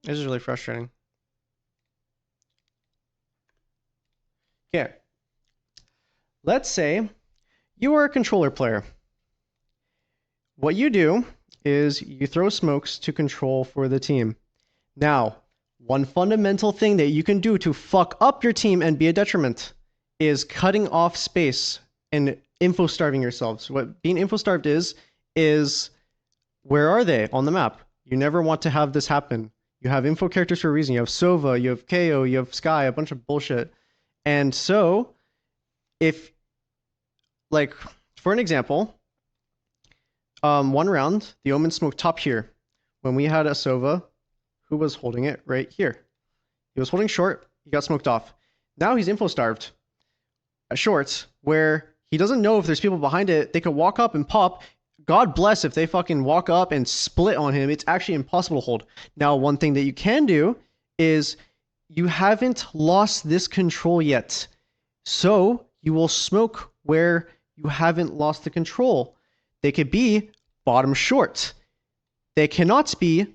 This is really frustrating. Okay. Let's say you are a controller player. What you do is you throw smokes to control for the team. Now, one fundamental thing that you can do to fuck up your team and be a detriment is cutting off space and info starving yourselves. What being info starved is where are they on the map? You never want to have this happen. You have info characters for a reason. You have Sova, you have KO, you have Sky, a bunch of bullshit. And so, if, like, for an example, one round, the Omen smoked top here. When we had a Sova who was holding it right here. He was holding short, he got smoked off. Now he's info starved at short, where he doesn't know if there's people behind it. They could walk up and pop. God bless if they fucking walk up and split on him. It's actually impossible to hold. Now, one thing that you can do is you haven't lost this control yet. So you will smoke where you haven't lost the control. They could be bottom short. They cannot be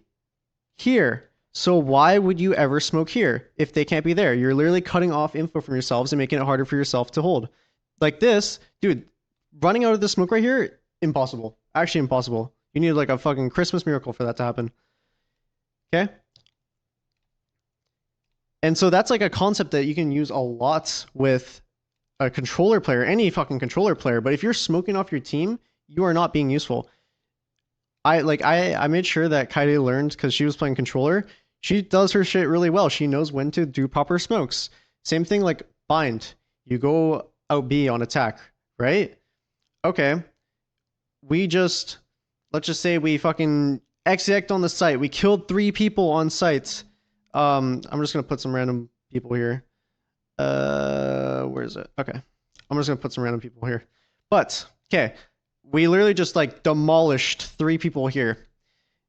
here. So why would you ever smoke here if they can't be there? You're literally cutting off info from yourselves and making it harder for yourself to hold. Like this, dude, running out of the smoke right here, impossible. Actually impossible. You need like a fucking Christmas miracle for that to happen. Okay? And so that's like a concept that you can use a lot with a controller player, any fucking controller player. But if you're smoking off your team, you are not being useful. I made sure that Kaide learned because she was playing controller. She does her shit really well. She knows when to do proper smokes. Same thing like bind. You go out B on attack, right? Okay. Let's just say we fucking exec on the site. We killed 3 people on site. I'm just gonna put some random people here. Where is it? Okay. I'm just gonna put some random people here. But, okay. We literally just like demolished 3 people here.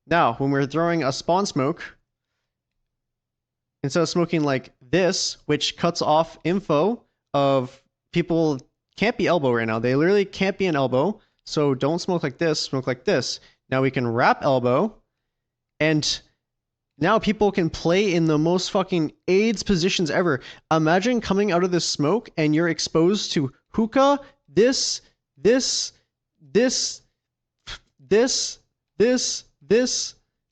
Now, when we're throwing a spawn smoke, instead of smoking like this, which cuts off info of people can't be elbow right now. They literally can't be an elbow. So don't smoke like this, smoke like this. Now we can wrap elbow, and now people can play in the most fucking AIDS positions ever. Imagine coming out of this smoke and you're exposed to hookah, this,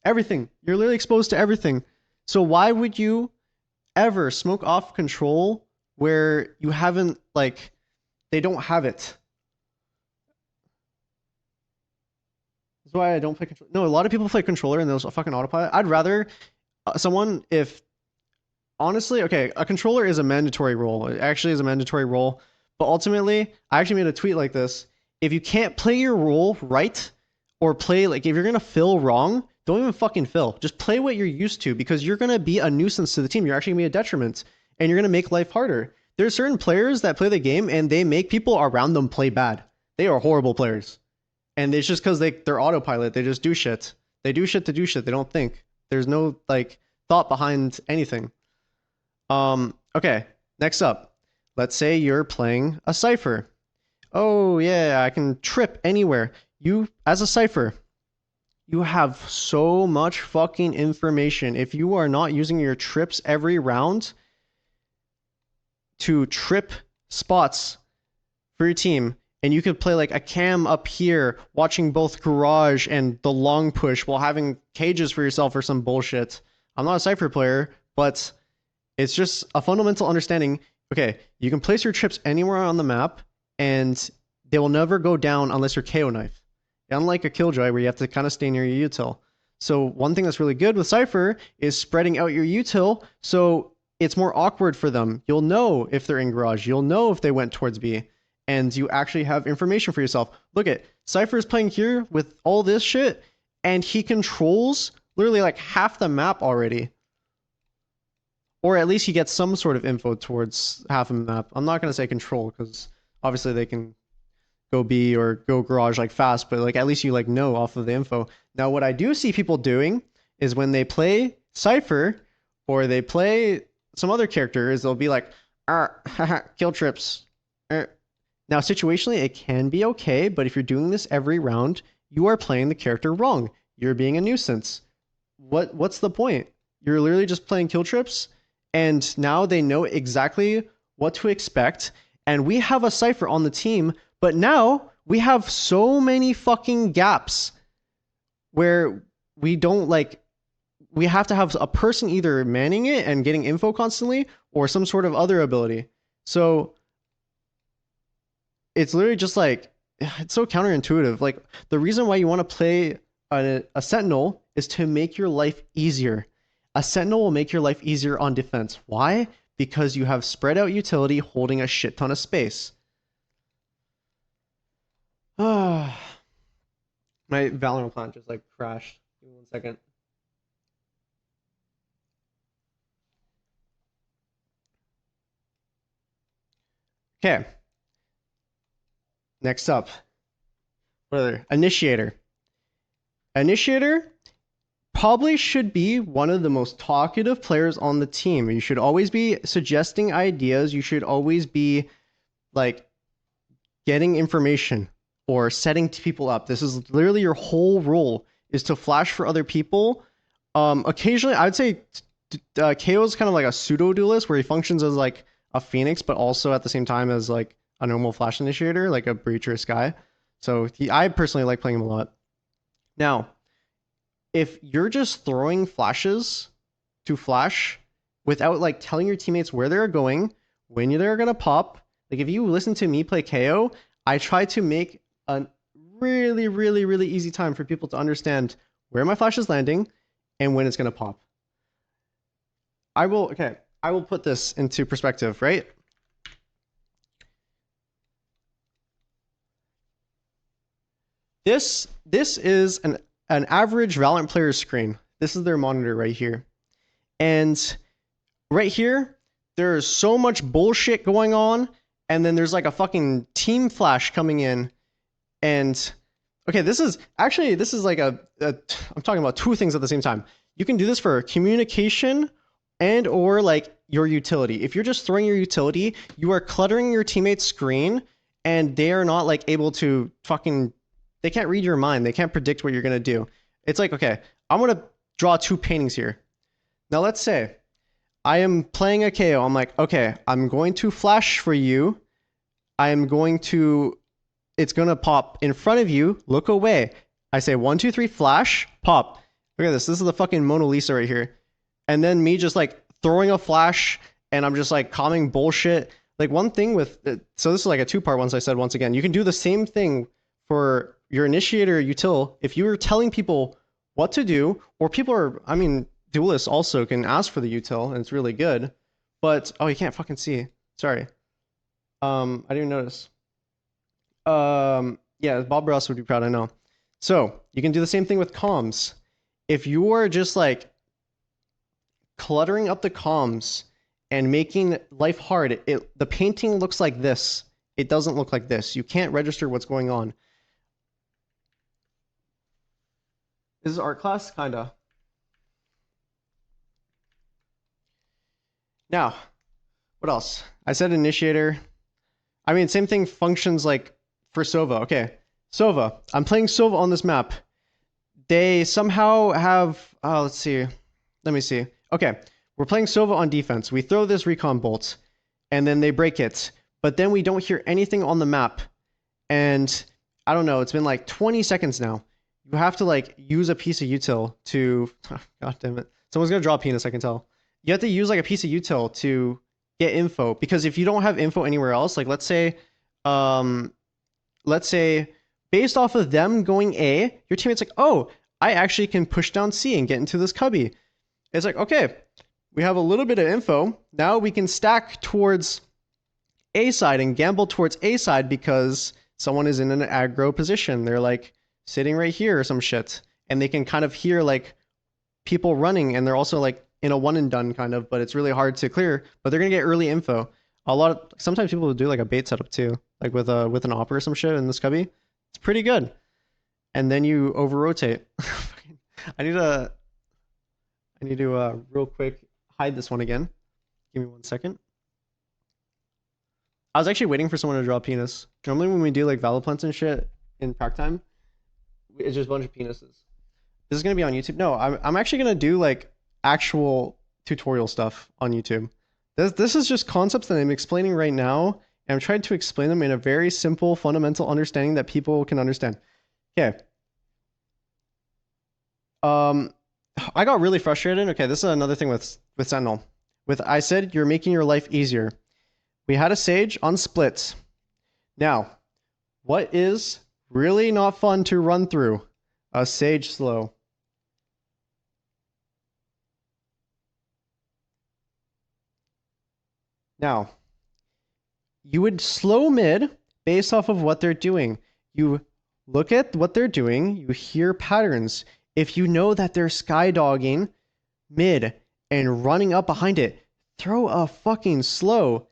everything. You're literally exposed to everything. So why would you ever smoke off control where you haven't, like, they don't have it? That's why I don't play controller. No, a lot of people play controller and those fucking autopilot. I'd rather someone, if honestly, okay, a controller is a mandatory role. It actually is a mandatory role. But ultimately, I actually made a tweet like this. If you can't play your role right, or play, like, if you're going to fill wrong, don't even fucking fill. Just play what you're used to, because you're going to be a nuisance to the team. You're actually going to be a detriment, and you're going to make life harder. There's certain players that play the game, and they make people around them play bad. They are horrible players. And it's just because they're autopilot. They just do shit. They do shit to do shit. They don't think. There's no, like, thought behind anything. Okay, next up. Let's say you're playing a Cypher. Oh, yeah, I can trip anywhere. You, as a Cypher, you have so much fucking information. If you are not using your trips every round to trip spots for your team, and you could play like a cam up here, watching both garage and the long push while having cages for yourself or some bullshit. I'm not a Cypher player, but it's just a fundamental understanding. Okay, you can place your trips anywhere on the map, and they will never go down unless you're KO knife. Unlike a Killjoy where you have to kind of stay near your util. So one thing that's really good with Cypher is spreading out your util, so it's more awkward for them. You'll know if they're in garage. You'll know if they went towards B. And you actually have information for yourself. Look at Cypher is playing here with all this shit, and he controls literally like half the map already. Or at least he gets some sort of info towards half of the map. I'm not going to say control, because obviously they can go B or go garage like fast, but like at least you like know off of the info. Now what I do see people doing is when they play Cypher or they play some other character is they'll be like, kill trips. Now situationally it can be okay, but if you're doing this every round, you are playing the character wrong. You're being a nuisance. What's the point? You're literally just playing kill trips, and now they know exactly what to expect. And we have a cipher on the team, but now we have so many fucking gaps where we don't like. We have to have a person either manning it and getting info constantly, or some sort of other ability. So it's literally just like, it's so counterintuitive. Like, the reason why you want to play a Sentinel is to make your life easier. A Sentinel will make your life easier on defense. Why? Because you have spread out utility holding a shit ton of space. My Valorant client just like crashed. Give me 1 second. Okay. Next up. What other? Initiator. Initiator probably should be one of the most talkative players on the team. You should always be suggesting ideas. You should always be like getting information or setting people up. This is literally your whole role, is to flash for other people. Occasionally, I'd say KO is kind of like a pseudo duelist where he functions as like a phoenix, but also at the same time as like a normal flash initiator, like a breach or a sky. So I personally like playing him a lot. Now, if you're just throwing flashes to flash without like telling your teammates where they're going, when they're gonna pop, like if you listen to me play KO, I try to make a really, really, really easy time for people to understand where my flash is landing and when it's gonna pop. I will put this into perspective, right? This is an average Valorant player's screen. This is their monitor right here. And right here, there's so much bullshit going on, and then there's like a fucking team flash coming in. And okay, this is like I'm talking about two things at the same time. You can do this for communication and or like your utility. If you're just throwing your utility, you are cluttering your teammate's screen, and they are not like able to fucking, they can't read your mind. They can't predict what you're gonna do. It's like, okay, I'm gonna draw two paintings here. Now let's say I am playing a KO. I'm like, okay, I'm going to flash for you. I'm going to, it's gonna pop in front of you. Look away. I say 1, 2, 3, flash, pop. Look at this. This is the fucking Mona Lisa right here. And then me just like throwing a flash, and I'm just like calming bullshit. Like one thing with, so this is like a two-part one, so I said once again, you can do the same thing for your initiator util. If you were telling people what to do, or people are, I mean, Duelists also can ask for the util, and it's really good. But, oh, you can't fucking see. Sorry. I didn't even notice. Yeah, Bob Ross would be proud, I know. So, you can do the same thing with comms. If you're just like cluttering up the comms and making life hard, the painting looks like this. It doesn't look like this. You can't register what's going on. This is art class? Kinda. Now, what else? I said initiator. I mean, same thing functions like for Sova. Okay, Sova. I'm playing Sova on this map. They somehow have, let's see. Let me see. Okay, we're playing Sova on defense. We throw this recon bolt, and then they break it. But then we don't hear anything on the map. And I don't know, it's been like 20 seconds now. You have to like use a piece of util to, god damn it. Someone's gonna draw a penis, I can tell. You have to use like a piece of util to get info, because if you don't have info anywhere else, like let's say based off of them going A, your teammate's like, oh, I actually can push down C and get into this cubby. It's like, okay, we have a little bit of info. Now we can stack towards A side and gamble towards A side because someone is in an aggro position. They're like sitting right here or some shit. And they can kind of hear like people running, and they're also like in a one and done kind of, but it's really hard to clear, but they're gonna get early info. Sometimes people will do like a bait setup too, like with an op or some shit in this cubby. It's pretty good. And then you over rotate. I need to real quick hide this one again. Give me 1 second. I was actually waiting for someone to draw a penis. Normally when we do like Valorant and shit in prac time, it's just a bunch of penises. This is gonna be on YouTube. No, I'm actually gonna do like actual tutorial stuff on YouTube. This is just concepts that I'm explaining right now, and I'm trying to explain them in a very simple, fundamental understanding that people can understand. Okay. I got really frustrated. Okay, this is another thing with Sentinel. I said you're making your life easier. We had a Sage on splits. Now, what is really not fun to run through? A Sage slow. Now, you would slow mid based off of what they're doing. You look at what they're doing, you hear patterns. If you know that they're skydogging mid and running up behind it, throw a fucking slow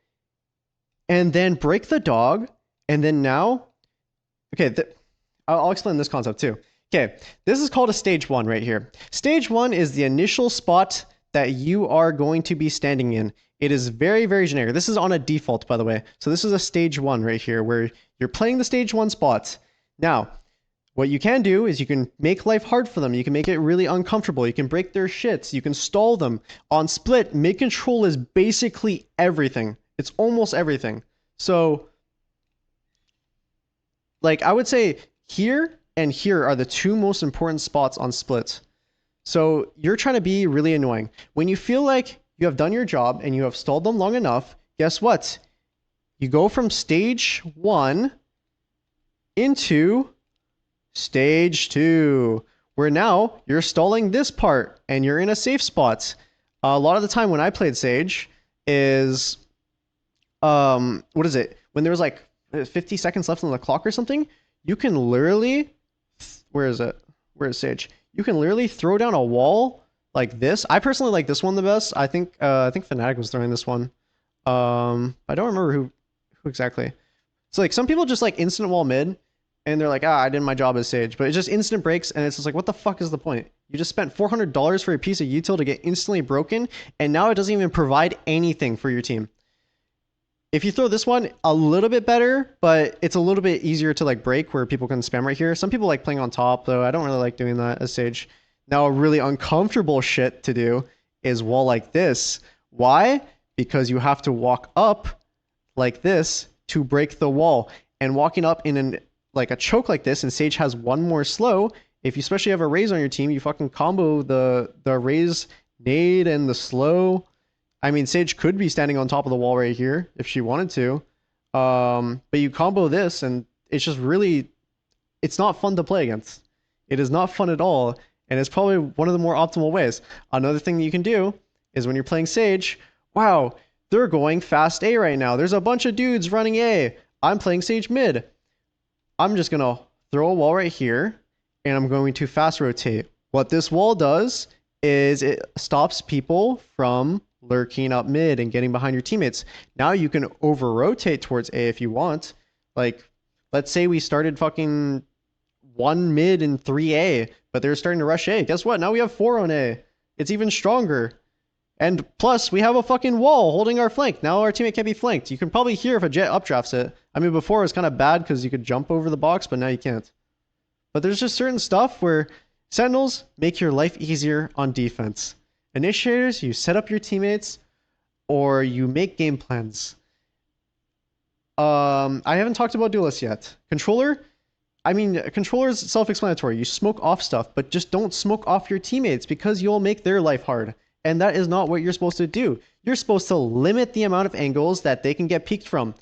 and then break the dog. And then now, okay, I'll explain this concept too. Okay, this is called a stage 1 right here. Stage 1 is the initial spot that you are going to be standing in. It is very, very generic. This is on a default, by the way. So this is a stage 1 right here where you're playing the stage 1 spots. Now, what you can do is you can make life hard for them. You can make it really uncomfortable. You can break their shits. You can stall them. On split, mid control is basically everything. It's almost everything. So, like, I would say here and here are the two most important spots on split. So you're trying to be really annoying. When you feel like you have done your job and you have stalled them long enough, guess what? You go from stage 1 into stage 2, where now you're stalling this part and you're in a safe spot. A lot of the time when I played Sage is, what is it? When there was like 50 seconds left on the clock or something, you can literally, where is it? Where is Sage? You can literally throw down a wall like this. I personally like this one the best. I think Fnatic was throwing this one. I don't remember who exactly. So like some people just like instant wall mid, and they're like, I did my job as Sage, but it just instant breaks, and it's just like, what the fuck is the point? You just spent $400 for a piece of util to get instantly broken, and now it doesn't even provide anything for your team. If you throw this one a little bit better, but it's a little bit easier to like break where people can spam right here. Some people like playing on top, though. I don't really like doing that as Sage. Now, a really uncomfortable shit to do is wall like this. Why? Because you have to walk up like this to break the wall. And walking up in like a choke like this, and Sage has one more slow. If you especially have a Raze on your team, you fucking combo the Raze nade and the slow. I mean, Sage could be standing on top of the wall right here if she wanted to. But you combo this, and it's just really, it's not fun to play against. It is not fun at all, and it's probably one of the more optimal ways. Another thing that you can do is when you're playing Sage, wow, they're going fast A right now. There's a bunch of dudes running A. I'm playing Sage mid. I'm just going to throw a wall right here, and I'm going to fast rotate. What this wall does is it stops people from lurking up mid and getting behind your teammates. Now you can over rotate towards A if you want. Like, let's say we started fucking 1 mid and 3A, but they're starting to rush A. Guess what? Now we have 4 on A. It's even stronger. And plus, we have a fucking wall holding our flank. Now our teammate can't be flanked. You can probably hear if a jet updrafts it. I mean, before it was kind of bad because you could jump over the box, but now you can't. But there's just certain stuff where Sentinels make your life easier on defense. Initiators, you set up your teammates, or you make game plans. I haven't talked about Duelists yet. Controller, I mean, controller is self-explanatory. You smoke off stuff, but just don't smoke off your teammates because you'll make their life hard. And that is not what you're supposed to do. You're supposed to limit the amount of angles that they can get peeked from,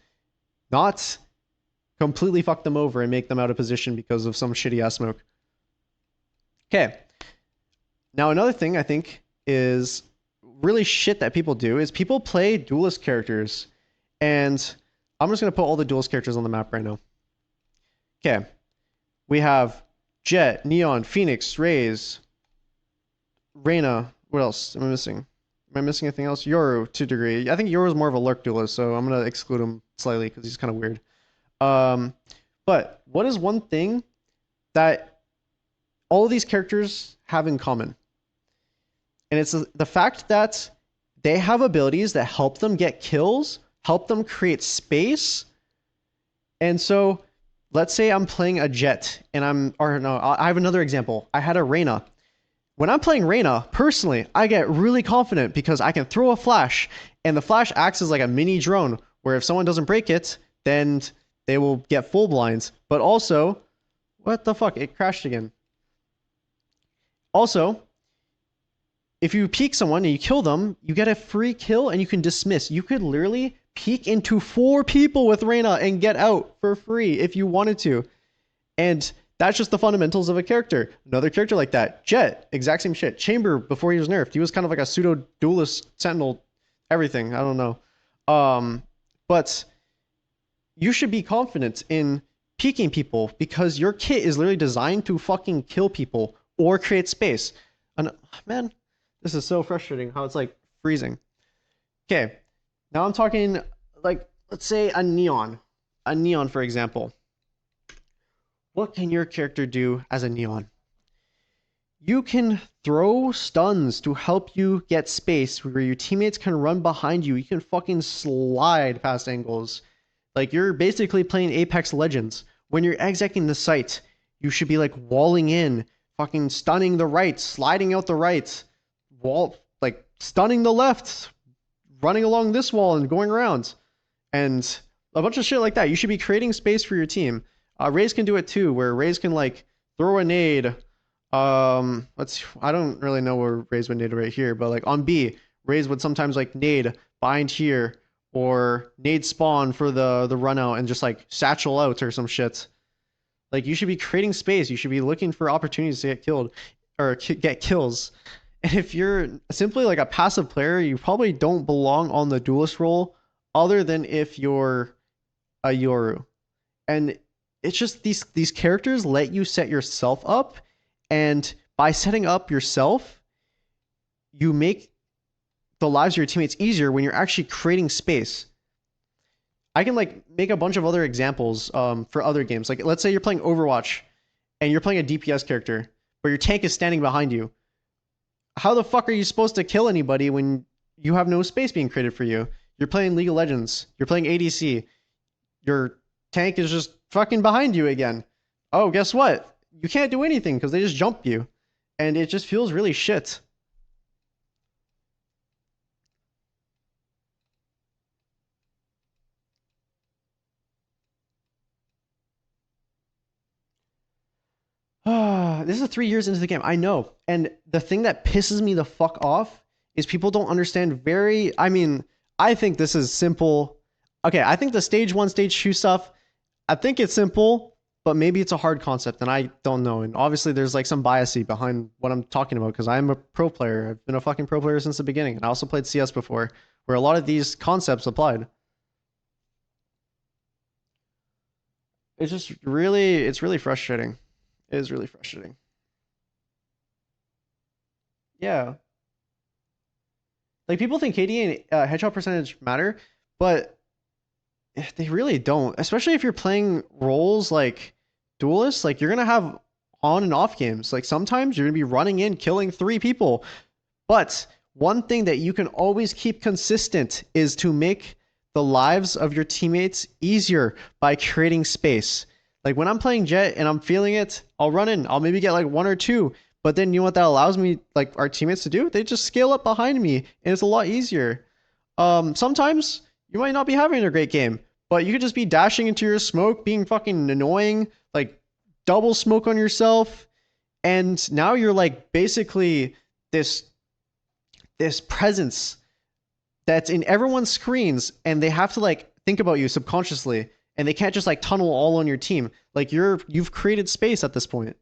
not completely fuck them over and make them out of position because of some shitty ass smoke. Okay. Now another thing I think is really shit that people do is people play duelist characters, and I'm just going to put all the duelist characters on the map right now. Okay. We have Jet, Neon, Phoenix, Raze, Reyna. What else am I missing? Am I missing anything else? Yoru to a degree. I think Yoru is more of a lurk duelist, so I'm going to exclude him slightly because he's kind of weird. But what is one thing that all of these characters have in common? And it's the fact that they have abilities that help them get kills, help them create space. And so let's say I'm playing a Jet and I have another example. I had a Reyna. When I'm playing Reyna, personally, I get really confident because I can throw a flash, and the flash acts as like a mini drone, where if someone doesn't break it, then they will get full blinds. But also, what the fuck? It crashed again. Also, if you peek someone and you kill them, you get a free kill and you can dismiss. You could literally peek into 4 people with Reyna and get out for free if you wanted to. And that's just the fundamentals of a character. Another character like that, Jet, exact same shit. Chamber, before he was nerfed, he was kind of like a pseudo duelist, sentinel, everything. I don't know. But you should be confident in peeking people because your kit is literally designed to fucking kill people or create space. And man, this is so frustrating how it's like freezing. Okay, now I'm talking like, let's say a neon. A neon, for example. What can your character do as a neon? You can throw stuns to help you get space where your teammates can run behind you. You can fucking slide past angles. Like you're basically playing Apex Legends. When you're execing the site, you should be like walling in, fucking stunning the right, sliding out the right, wall, like stunning the left, running along this wall and going around, and a bunch of shit like that. You should be creating space for your team. Raze can do it too, where Raze can like throw a nade. I don't really know where Raze would nade right here, but like on B, Raze would sometimes like nade bind here or nade spawn for the run out and just like satchel out or some shit. Like you should be creating space. You should be looking for opportunities to get killed or get kills. And if you're simply like a passive player, you probably don't belong on the duelist role other than if you're a Yoru. And it's just these characters let you set yourself up, and by setting up yourself, you make the lives of your teammates easier when you're actually creating space. I can like make a bunch of other examples for other games. Like let's say you're playing Overwatch and you're playing a DPS character, but your tank is standing behind you. How the fuck are you supposed to kill anybody when you have no space being created for you? You're playing League of Legends. You're playing ADC. Your tank is just fucking behind you again. Oh, guess what? You can't do anything because they just jump you. And it just feels really shit. This is 3 years into the game. I know. And the thing that pisses me the fuck off is people don't understand I think this is simple. Okay, I think the stage 1, stage 2 stuff, I think it's simple, but maybe it's a hard concept and I don't know. And obviously there's like some biasy behind what I'm talking about because I'm a pro player. I've been a fucking pro player since the beginning. And I also played CS before where a lot of these concepts applied. It's really frustrating. It is really frustrating. Yeah. Like people think KD and headshot percentage matter, but they really don't. Especially if you're playing roles like Duelists, like you're gonna have on and off games. Like sometimes you're gonna be running in, killing 3 people. But one thing that you can always keep consistent is to make the lives of your teammates easier by creating space. Like when I'm playing Jet and I'm feeling it, I'll run in. I'll maybe get like 1 or 2. But then you know what that allows me, like our teammates to do? They just scale up behind me and it's a lot easier. Sometimes you might not be having a great game, but you could just be dashing into your smoke, being fucking annoying, like double smoke on yourself. And now you're like basically this presence that's in everyone's screens and they have to like think about you subconsciously and they can't just like tunnel all on your team. Like you've created space at this point.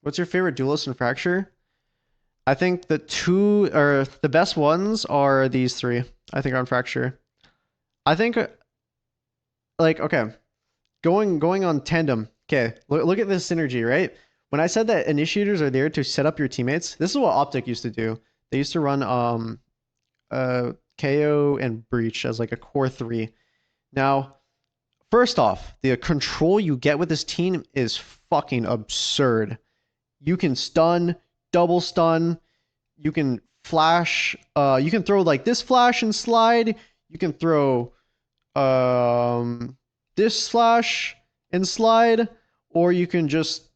What's your favorite duelist in Fracture? I think the best ones are these 3. I think on Fracture. I think like okay, going on tandem. Okay, look at this synergy, right? When I said that initiators are there to set up your teammates, this is what Optic used to do. They used to run KO and Breach as like a core 3. Now, first off, the control you get with this team is fucking absurd. you can stun, double stun, you can flash, you can throw like this flash and slide, you can throw this flash and slide, or you can just,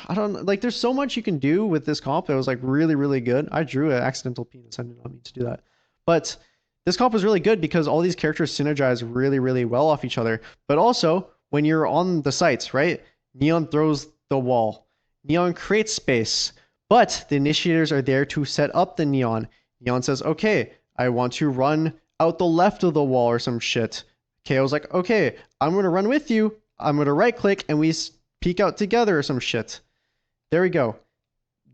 I don't know, like there's so much you can do with this comp that was like really, really good. I drew an accidental penis, I did not mean to do that. But this comp was really good because all these characters synergize really, really well off each other. But also, when you're on the sites, right? Neon throws the wall. Neon creates space. But the initiators are there to set up the Neon. Neon says, okay, I want to run out the left of the wall or some shit. KO's like, okay, I'm going to run with you. I'm going to right click and we peek out together or some shit. There we go.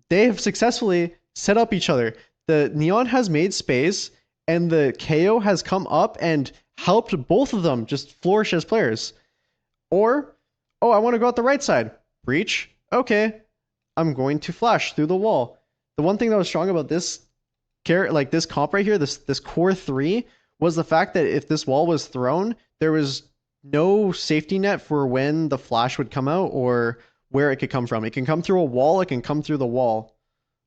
They have successfully set up each other. The Neon has made space and the KO has come up and helped both of them just flourish as players. Or, oh, I want to go out the right side. Breach. Okay, I'm going to flash through the wall. The one thing that was strong about this like this comp right here, this core 3, was the fact that if this wall was thrown, there was no safety net for when the flash would come out or where it could come from. It can come through a wall, it can come through the wall.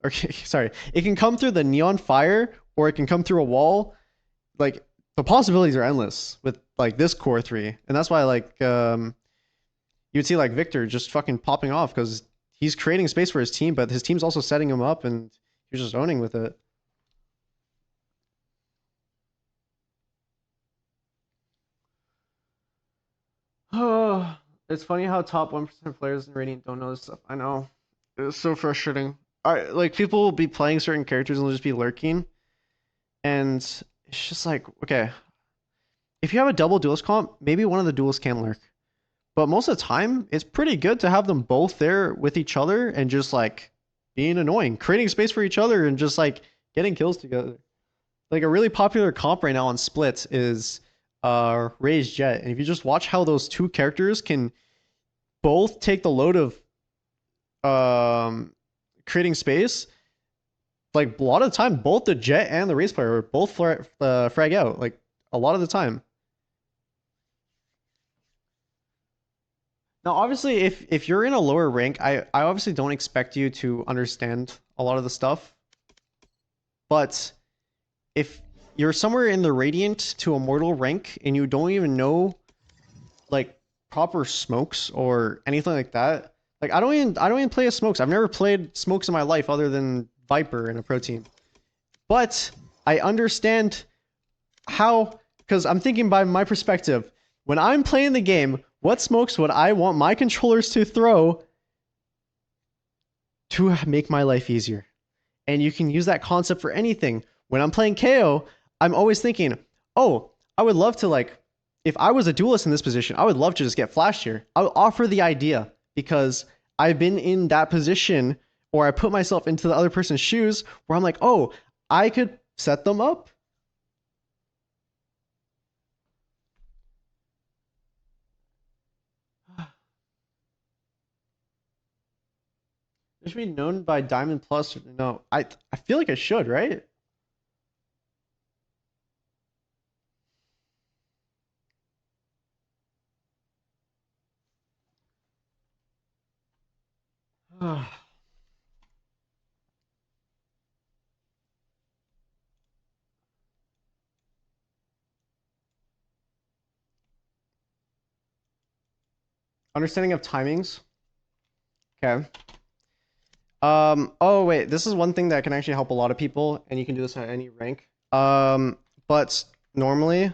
Okay, sorry. It can come through the neon fire or it can come through a wall. Like the possibilities are endless with like this core 3. And that's why like you'd see like Victor just fucking popping off because he's creating space for his team, but his team's also setting him up and he's just owning with it. Oh, it's funny how top 1% players in Radiant don't know this stuff. I know. It's so frustrating. Like people will be playing certain characters and they'll just be lurking. And it's just like, okay, if you have a double duelist comp, maybe one of the duelists can lurk. But most of the time, it's pretty good to have them both there with each other and just like being annoying, creating space for each other and just like getting kills together. Like a really popular comp right now on splits is Ray's Jet. And if you just watch how those two characters can both take the load of creating space, like a lot of the time, both the Jet and the Race player are both frag out, like a lot of the time. Now, obviously, if you're in a lower rank, I obviously don't expect you to understand a lot of the stuff. But if you're somewhere in the Radiant to Immortal rank and you don't even know like proper smokes or anything like that, like I don't even play as smokes. I've never played smokes in my life other than Viper in a pro team. But I understand how, because I'm thinking by my perspective, when I'm playing the game, what smokes would I want my controllers to throw to make my life easier? And you can use that concept for anything. When I'm playing KO, I'm always thinking, oh, I would love to like, if I was a duelist in this position, I would love to just get flashed here. I would offer the idea because I've been in that position or I put myself into the other person's shoes where I'm like, oh, I could set them up. It should be known by Diamond Plus. No, I feel like I should, right? Understanding of timings. Okay. Oh wait, this is one thing that can actually help a lot of people, and you can do this at any rank. But normally,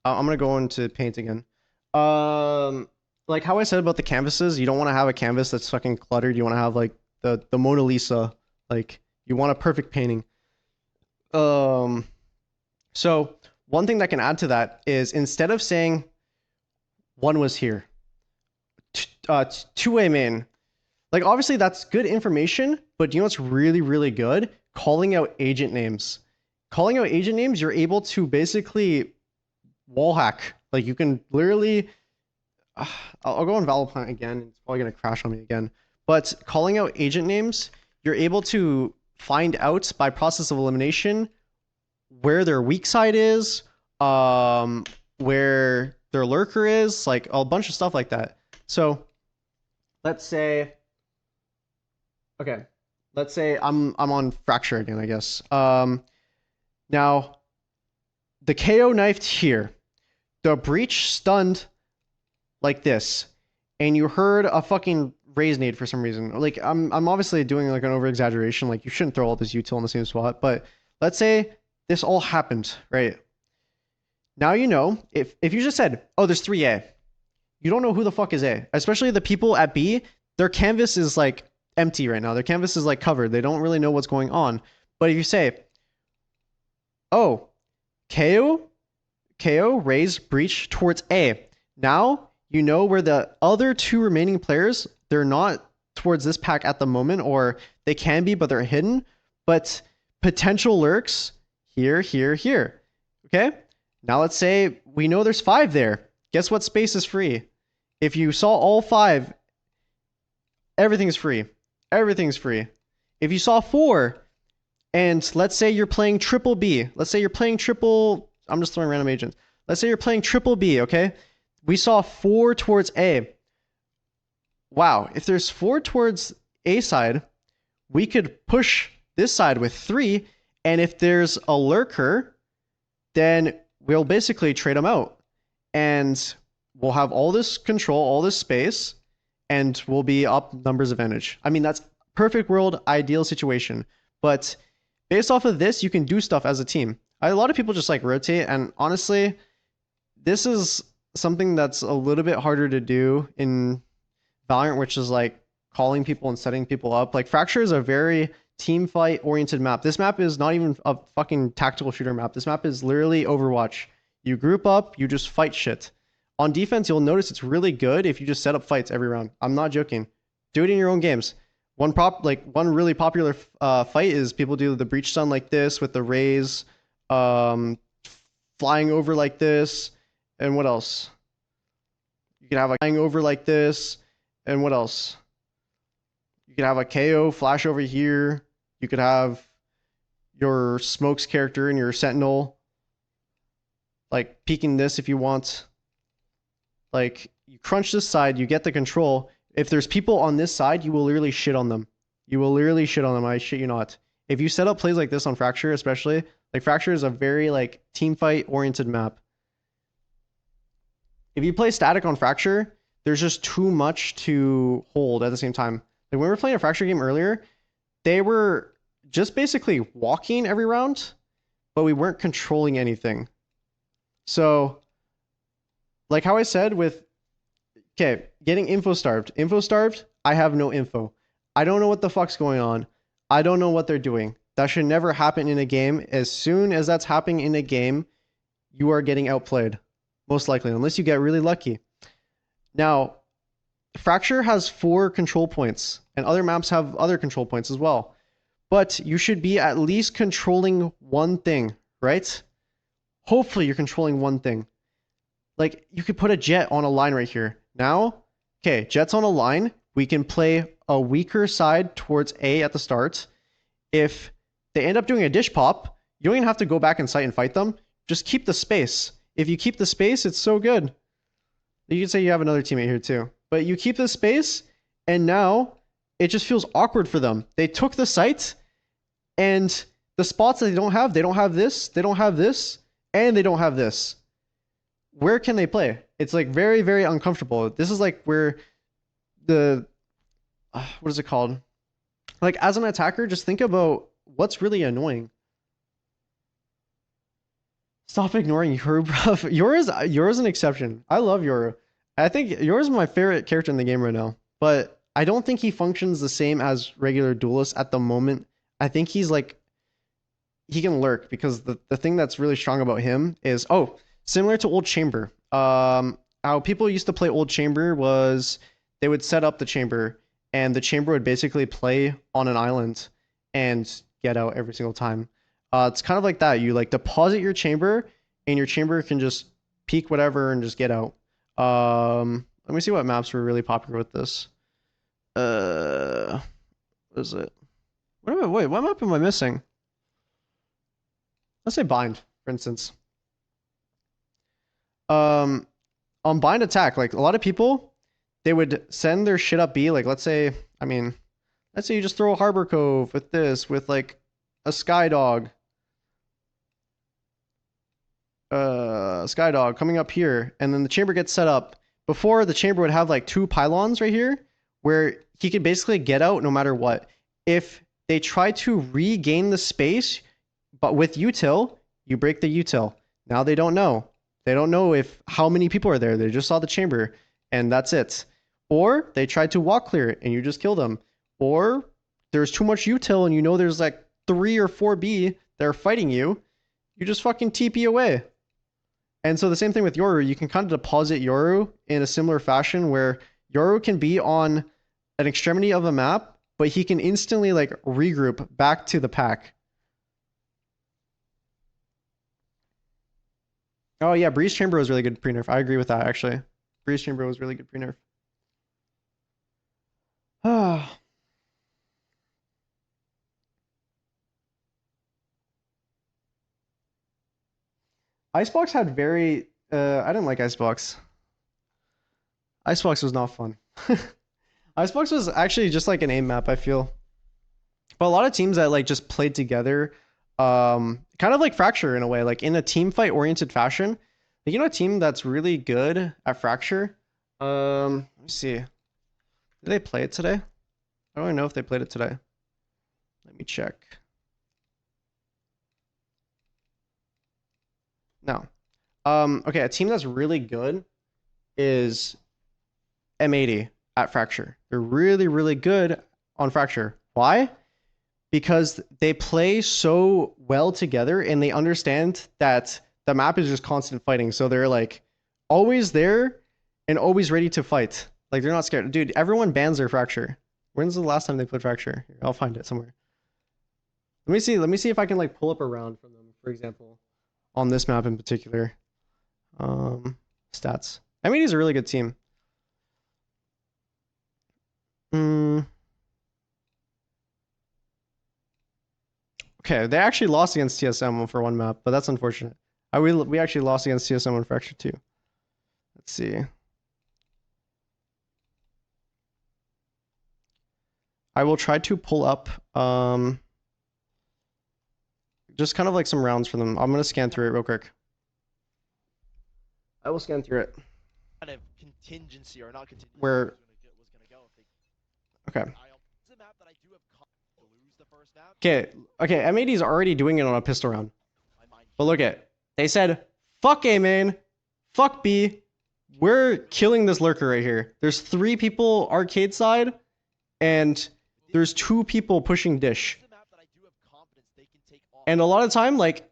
I'm gonna go into paint again. Like how I said about the canvases, you don't want to have a canvas that's fucking cluttered. You want to have like the Mona Lisa, like you want a perfect painting. So one thing that can add to that is instead of saying one was here, two-way main. Like obviously that's good information, but you know what's really, really good? Calling out agent names. Calling out agent names, you're able to basically wall hack. Like you can literally, I'll go on Valorant again. It's probably gonna crash on me again. But calling out agent names, you're able to find out by process of elimination where their weak side is, where their lurker is, like a bunch of stuff like that. So let's say Okay, let's say I'm on fracture again, I guess. Now the KO knifed here, the breach stunned like this, and you heard a fucking raise nade for some reason. Like I'm obviously doing like an over exaggeration. Like you shouldn't throw all this util in the same spot, but let's say this all happened, right? Now you know if you just said, oh, there's 3A, you don't know who the fuck is A. Especially the people at B, their canvas is like empty right now. Their canvas is like covered. They don't really know what's going on. But if you say, oh, KO, raise, breach towards A. Now you know where the other two remaining players, they're not towards this pack at the moment, or they can be, but they're hidden. But potential lurks here, here, here. Okay? Now let's say we know there's 5 there. Guess what space is free? If you saw all 5, everything's free. Everything's free. If you saw 4, and let's say you're playing triple B. Let's say you're playing triple... I'm just throwing random agents. Let's say you're playing triple B, okay? We saw 4 towards A. Wow, if there's 4 towards A side, we could push this side with 3, and if there's a lurker, then we'll basically trade them out. And we'll have all this control, all this space, and we'll be up numbers advantage. I mean, that's perfect world, ideal situation. But based off of this, you can do stuff as a team. A lot of people just like rotate, and honestly, this is something that's a little bit harder to do in Valorant, which is like calling people and setting people up. Like Fracture is a very team fight oriented map. This map is not even a fucking tactical shooter map. This map is literally Overwatch. You group up, you just fight shit. On defense, you'll notice it's really good if you just set up fights every round. I'm not joking. Do it in your own games. One really popular fight is people do the breach stun like this with the raise, flying over like this, and what else? You can have a flying over like this, and what else? You could have a KO flash over here. You could have your smokes character and your sentinel like peeking this if you want. Like you crunch this side, you get the control. If there's people on this side, you will literally shit on them. You will literally shit on them. I shit you not. If you set up plays like this on Fracture, especially, like Fracture is a very like team fight oriented map. If you play static on Fracture, there's just too much to hold at the same time. Like when we were playing a Fracture game earlier, they were just basically walking every round, but we weren't controlling anything. So, like how I said with, okay, getting info starved. Info starved, I have no info. I don't know what the fuck's going on. I don't know what they're doing. That should never happen in a game. As soon as that's happening in a game, you are getting outplayed. Most likely, unless you get really lucky. Now, Fracture has 4 control points, and other maps have other control points as well. But you should be at least controlling one thing, right? Hopefully you're controlling one thing. Like, you could put a jet on a line right here. Now, okay, jet's on a line. We can play a weaker side towards A at the start. If they end up doing a dish pop, you don't even have to go back in sight and fight them. Just keep the space. If you keep the space, it's so good. You can say you have another teammate here too. But you keep the space, and now it just feels awkward for them. They took the site, and the spots that they don't have this, they don't have this, and they don't have this. Where can they play? It's like very, very uncomfortable. This is like where the, what is it called? Like as an attacker, just think about what's really annoying. Stop ignoring Yoru, bro. Yoru's an exception. I love Yoru. I think Yoru's my favorite character in the game right now. But I don't think he functions the same as regular Duelist at the moment. I think he's like, he can lurk because the thing that's really strong about him is, oh, similar to Old Chamber. How people used to play Old Chamber was they would set up the chamber, and the chamber would basically play on an island and get out every single time. It's kind of like that. You like deposit your chamber, and your chamber can just peek whatever and just get out. Let me see what maps were really popular with this. What is it? Wait, what map am I missing? Let's say bind, for instance. On bind attack, like a lot of people, they would send their shit up B. Like let's say, I mean, Let's say you just throw a Harbor Cove with this, with like a Skydog. Skydog coming up here, and then the chamber gets set up. Before, the chamber would have like 2 pylons right here, where he could basically get out no matter what. If they try to regain the space, but with util, you break the util. Now they don't know. They don't know if how many people are there. They just saw the chamber, and that's it. Or they tried to walk clear it, and you just kill them. Or there's too much util, and you know there's like 3 or 4 B that are fighting you. You just fucking TP away. And so the same thing with Yoru. You can kind of deposit Yoru in a similar fashion where Yoru can be on an extremity of a map, but he can instantly like regroup back to the pack. Oh yeah, Breeze Chamber was really good pre-nerf. I agree with that actually. Breeze Chamber was really good pre-nerf. Icebox had very I didn't like Icebox. Icebox was not fun. Icebox was actually just like an aim map, I feel. But a lot of teams that like just played together, kind of like Fracture in a way, like in a team fight oriented fashion. Like, you know, a team that's really good at Fracture. Let me see. Did they play it today? I don't even know if they played it today. Let me check. No. Okay, a team that's really good is M80 at Fracture. They're really, really good on Fracture. Why? Because they play so well together and they understand that the map is just constant fighting. So they're like always there and always ready to fight. Like they're not scared. Dude, everyone bans their Fracture. When's the last time they played Fracture? Here, I'll find it somewhere. Let me see if I can like pull up a round from them, for example, on this map in particular. Stats. I mean, he's a really good team. Okay, they actually lost against TSM for one map, but that's unfortunate. We actually lost against TSM on Fracture 2. Let's see. I will try to pull up just kind of like some rounds for them. I'm gonna scan through it real quick. I will scan through it. Kind of contingency or not contingency. Where? Was gonna go if Okay. It's a map that I do have to lose the first map. Okay, M80 is already doing it on a pistol round. But look at, they said, fuck A main, fuck B, we're killing this lurker right here. There's 3 people arcade side, and there's 2 people pushing dish. And a lot of time, like,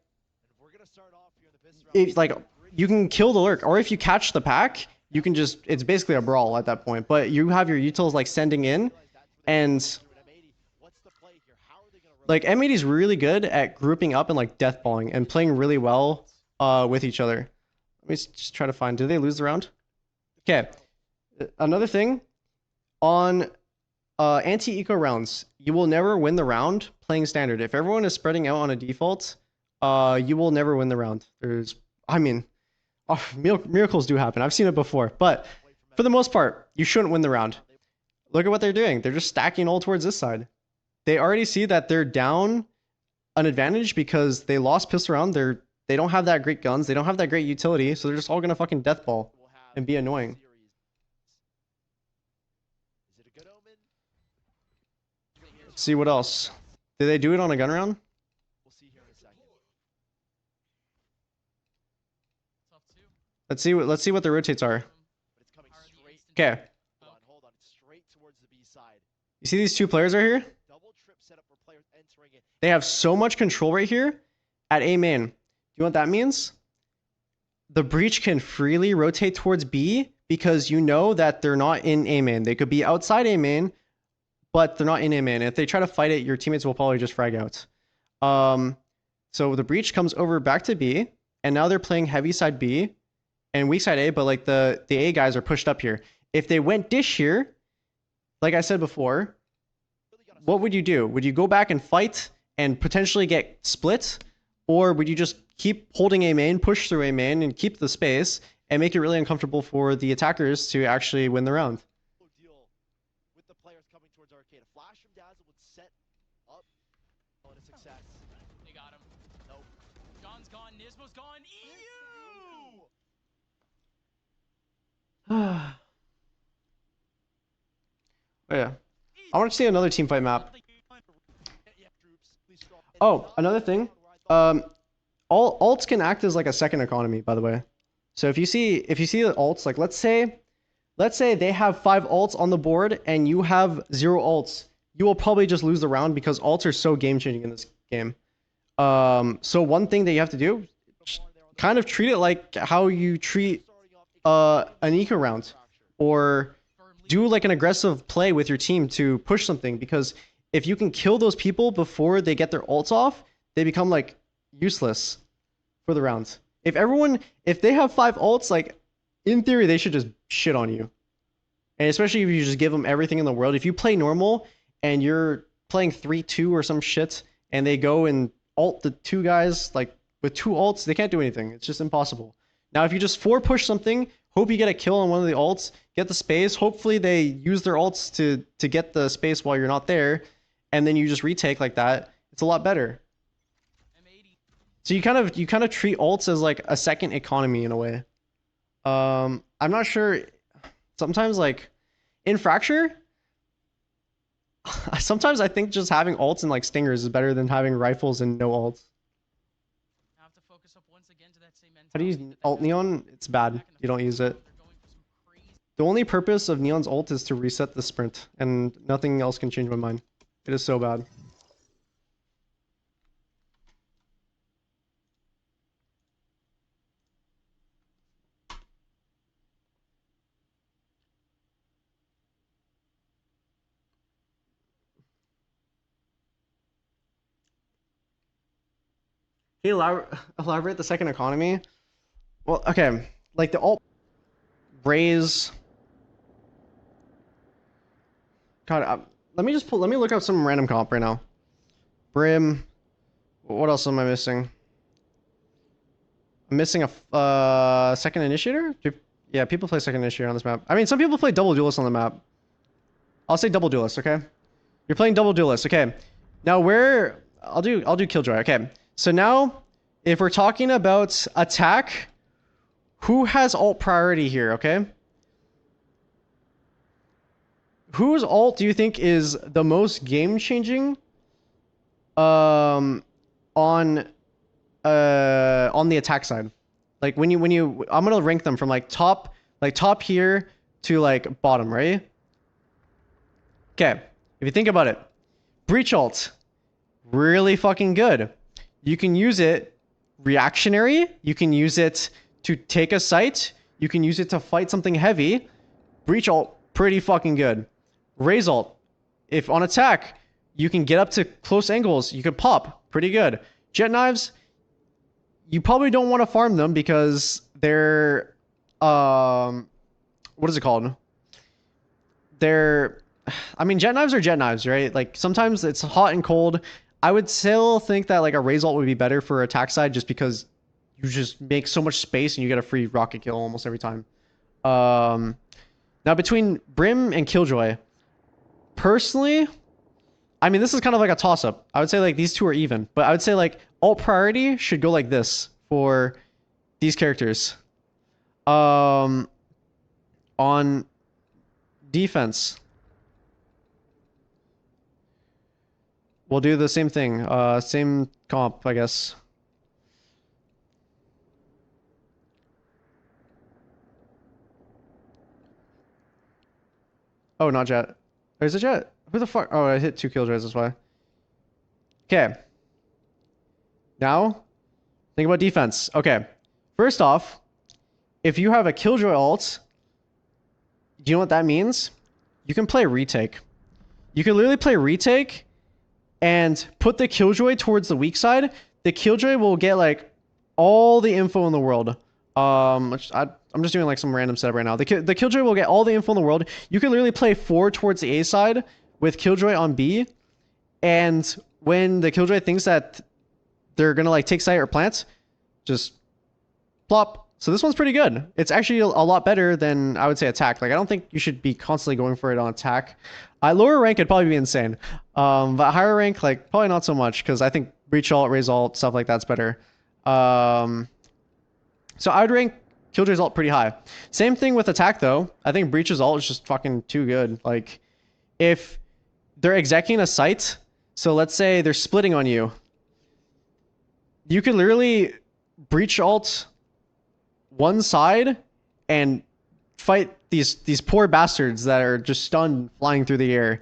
it's like, you can kill the lurk, or if you catch the pack, you can just, it's basically a brawl at that point. But you have your utils like sending in, and like M80 is really good at grouping up and like deathballing and playing really well with each other. Let me just try to find, did they lose the round? Okay, another thing, on anti-eco rounds, you will never win the round playing standard. If everyone is spreading out on a default, you will never win the round. Miracles do happen. I've seen it before, but for the most part, you shouldn't win the round. Look at what they're doing. They're just stacking all towards this side. They already see that they're down an advantage because they lost pistol round. They don't have that great guns. They don't have that great utility, so they're just all gonna fucking deathball and be annoying. Let's see what else. Did they do it on a gun round? Let's see what the rotates are. Okay. You see these 2 players right here? They have so much control right here at A main. Do you know what that means? The breach can freely rotate towards B because you know that they're not in A main. They could be outside A main, but they're not in A main. If they try to fight it, your teammates will probably just frag out. So the breach comes over back to B, and now they're playing heavy side B and weak side A, but like the A guys are pushed up here. If they went dish here, like I said before, what would you do? Would you go back and fight and potentially get split? Or would you just keep holding A main, push through A main, and keep the space, and make it really uncomfortable for the attackers to actually win the round? Oh yeah. I want to see another team fight map. Oh, another thing. All alts can act as like a second economy, by the way. So if you see the alts, like let's say they have 5 alts on the board and you have 0 alts, you will probably just lose the round because alts are so game changing in this game. So one thing that you have to do, kind of treat it like how you treat an eco round, or do like an aggressive play with your team to push something, because if you can kill those people before they get their ults off, they become like useless for the round. If they have 5 ults, like in theory they should just shit on you. And especially if you just give them everything in the world. If you play normal and you're playing 3-2 or some shit and they go and ult the 2 guys like with 2 ults, they can't do anything. It's just impossible. Now if you just 4 push something, hope you get a kill on one of the ults, get the space, hopefully they use their ults to get the space while you're not there, and then you just retake like that, it's a lot better. So you kind of treat ults as like a second economy in a way. I'm not sure. Sometimes like in Fracture, sometimes I think just having ults and like stingers is better than having rifles and no ults. How do you use ult Neon? It's bad. You don't use it. The only purpose of Neon's ult is to reset the sprint, and nothing else can change my mind. It is so bad. Can you elaborate the second economy? Well, okay, like the alt raise. God, let me look up some random comp right now. Brim. What else am I missing? I'm missing a second initiator. Yeah, people play second initiator on this map. I mean, some people play double duelist on the map. I'll say double duelist. Okay, you're playing double duelist. Okay, now where I'll do killjoy. Okay, so now if we're talking about attack, who has ult priority here? Okay. Whose ult do you think is the most game changing on the attack side? Like when you I'm gonna rank them from like top here to like bottom, right? Okay, if you think about it, breach ult, really fucking good. You can use it reactionary, you can use it to take a site, you can use it to fight something heavy. Breach ult, pretty fucking good. Raise ult, if on attack, you can get up to close angles, you can pop, pretty good. Jet knives, you probably don't want to farm them because they're, what is it called? I mean, jet knives are jet knives, right? Like sometimes it's hot and cold. I would still think that like a raise ult would be better for attack side just because you just make so much space and you get a free rocket kill almost every time. Now between Brim and Killjoy, personally, I mean, this is kind of like a toss-up. I would say like these two are even, but I would say like ult priority should go like this for these characters. On defense, we'll do the same thing. Same comp, I guess. Oh, not Jet. There's a Jet. Who the fuck? Oh, I hit 2 killjoys, that's why. Okay. Now, think about defense. Okay. First off, if you have a killjoy ult, do you know what that means? You can play retake. You can literally play retake and put the killjoy towards the weak side. The killjoy will get like all the info in the world. I'm just doing like some random setup right now. The killjoy will get all the info in the world. You can literally play 4 towards the A side with killjoy on B, and when the killjoy thinks that they're gonna like take site or plant, just plop. So this one's pretty good. It's actually a lot better than I would say attack. Like I don't think you should be constantly going for it on attack. Lower rank it'd probably be insane, but higher rank like probably not so much because I think breach ult, raise ult, stuff like that's better. So I would rank Killjoy's ult pretty high. Same thing with attack though. I think Breach's ult is just fucking too good. Like, if they're executing a site, so let's say they're splitting on you, you could literally Breach ult one side and fight these poor bastards that are just stunned flying through the air.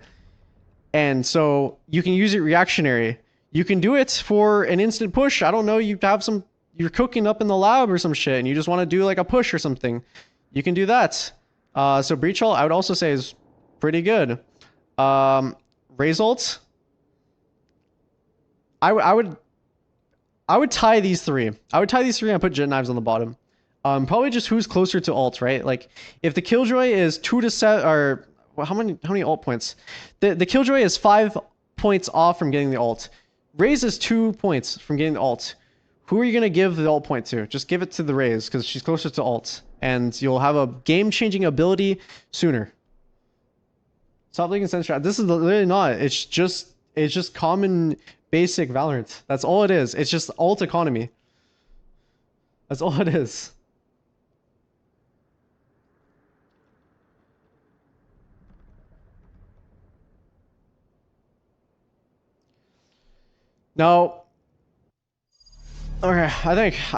And so you can use it reactionary. You can do it for an instant push. I don't know, you have some, you're cooking up in the lab or some shit and you just want to do like a push or something. You can do that. So Breach ult I would also say is pretty good. Raze ult, I would tie these three. I would tie these three and put Jet Knives on the bottom. Probably just who's closer to ult, right? Like, if the Killjoy is 2 to 7, or well, how many ult points? The Killjoy is 5 points off from getting the ult. Raze is 2 points from getting the ult. Who are you gonna give the ult point to? Just give it to the Raze because she's closer to ult, and you'll have a game-changing ability sooner. Stop looking at strat. This is literally not. It's just common basic Valorant. That's all it is. It's just ult economy. That's all it is. Now, okay, I think